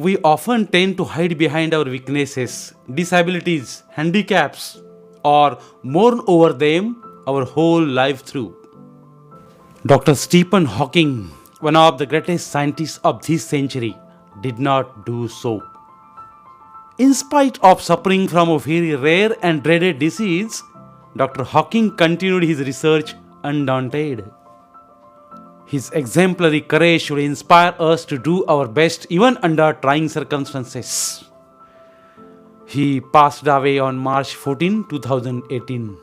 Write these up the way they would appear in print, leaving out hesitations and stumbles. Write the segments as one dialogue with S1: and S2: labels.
S1: We often tend to hide behind our weaknesses, disabilities, handicaps, or mourn over them our whole life through. Dr. Stephen Hawking, one of the greatest scientists of this century, did not do so. In spite of suffering from a very rare and dreaded disease, Dr. Hawking continued his research undaunted. His exemplary courage should inspire us to do our best even under trying circumstances. He passed away on March 14, 2018.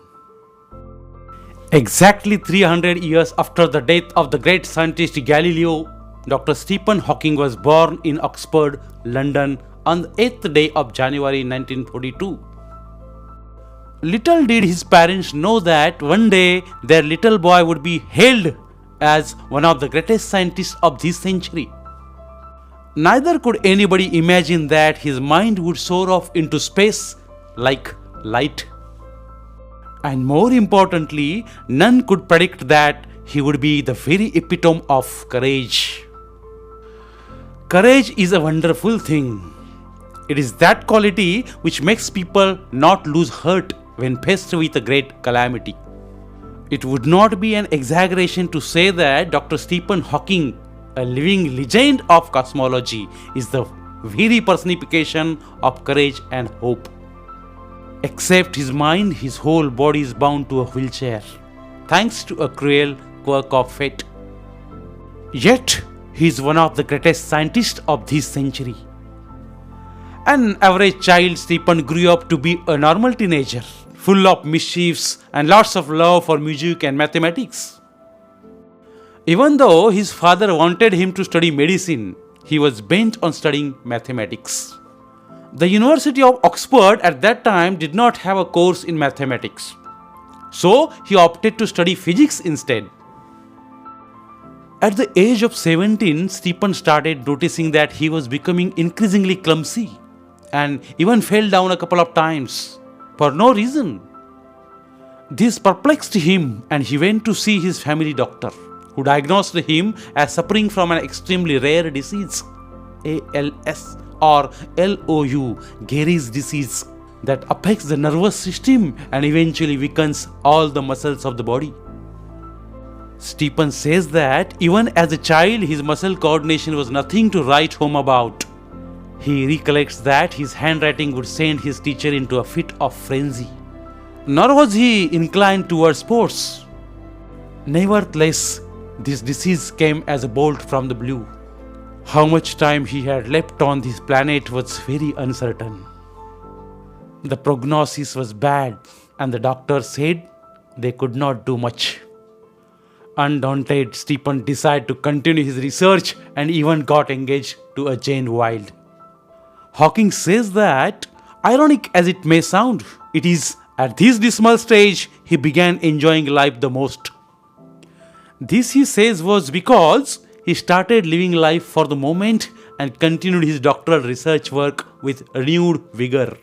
S1: Exactly 300 years after the death of the great scientist Galileo, Dr. Stephen Hawking was born in Oxford, London on the 8th day of January 1942. Little did his parents know that one day their little boy would be hailed as one of the greatest scientists of this century. Neither could anybody imagine that his mind would soar off into space like light. And more importantly, none could predict that he would be the very epitome of courage. Courage is a wonderful thing. It is that quality which makes people not lose heart when faced with a great calamity. It would not be an exaggeration to say that Dr. Stephen Hawking, a living legend of cosmology, is the very personification of courage and hope. Except his mind, his whole body is bound to a wheelchair, thanks to a cruel quirk of fate. Yet, he is one of the greatest scientists of this century. An average child, Stephen grew up to be a normal teenager, full of mischiefs and lots of love for music and mathematics. Even though his father wanted him to study medicine, he was bent on studying mathematics. The University of Oxford at that time did not have a course in mathematics, so he opted to study physics instead. At the age of 17, Stephen started noticing that he was becoming increasingly clumsy and even fell down a couple of times for no reason. This perplexed him and he went to see his family doctor, who diagnosed him as suffering from an extremely rare disease, ALS or LOU, Gary's disease, that affects the nervous system and eventually weakens all the muscles of the body. Stephen says that even as a child, his muscle coordination was nothing to write home about. He recollects that his handwriting would send his teacher into a fit of frenzy. Nor was he inclined towards sports. Nevertheless, this disease came as a bolt from the blue. How much time he had left on this planet was very uncertain. The prognosis was bad, and the doctor said they could not do much. Undaunted, Stephen decided to continue his research and even got engaged to a Jane Wilde. Hawking says that, ironic as it may sound, it is at this dismal stage he began enjoying life the most. This, he says, was because he started living life for the moment and continued his doctoral research work with renewed vigor.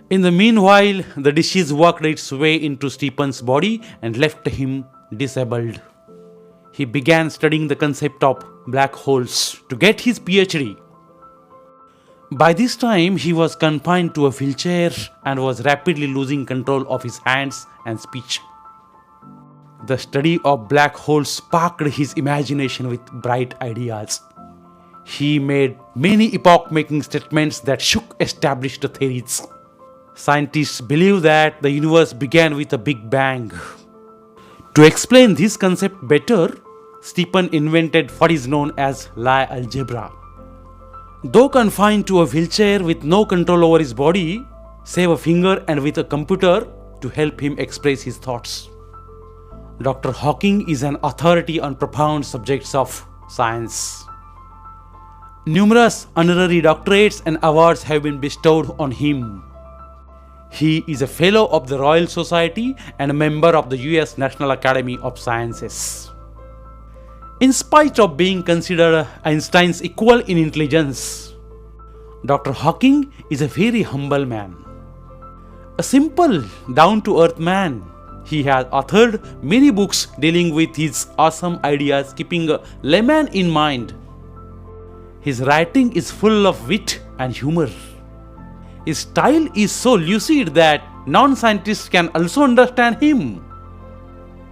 S1: In the meanwhile, the disease worked its way into Stephen's body and left him disabled. He began studying the concept of black holes to get his PhD. By this time, he was confined to a wheelchair and was rapidly losing control of his hands and speech. The study of black holes sparked his imagination with bright ideas. He made many epoch-making statements that shook established theories. Scientists believe that the universe began with a big bang. To explain this concept better, Stephen invented what is known as Lie algebra. Though confined to a wheelchair with no control over his body, save a finger and with a computer to help him express his thoughts. Dr. Hawking is an authority on profound subjects of science. Numerous honorary doctorates and awards have been bestowed on him. He is a fellow of the Royal Society and a member of the US National Academy of Sciences. In spite of being considered Einstein's equal in intelligence, Dr. Hawking is a very humble man. A simple, down-to-earth man. He has authored many books dealing with his awesome ideas, keeping a layman in mind. His writing is full of wit and humor. His style is so lucid that non-scientists can also understand him.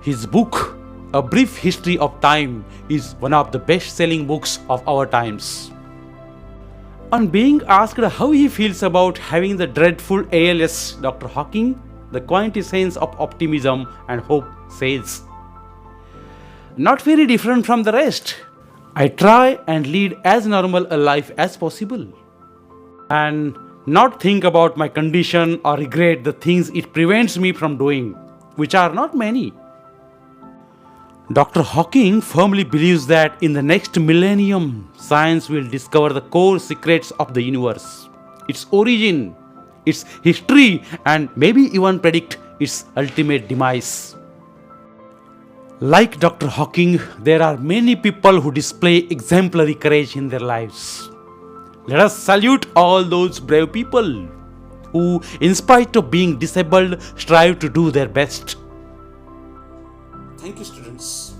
S1: His book, A Brief History of Time, is one of the best-selling books of our times. On being asked how he feels about having the dreadful ALS, Dr. Hawking, the quintessence of optimism and hope, says, "Not very different from the rest. I try and lead as normal a life as possible, and not think about my condition or regret the things it prevents me from doing, which are not many." Dr. Hawking firmly believes that in the next millennium, science will discover the core secrets of the universe, its origin, its history, and maybe even predict its ultimate demise. Like Dr. Hawking, there are many people who display exemplary courage in their lives. Let us salute all those brave people who, in spite of being disabled, strive to do their best. Thank you, students.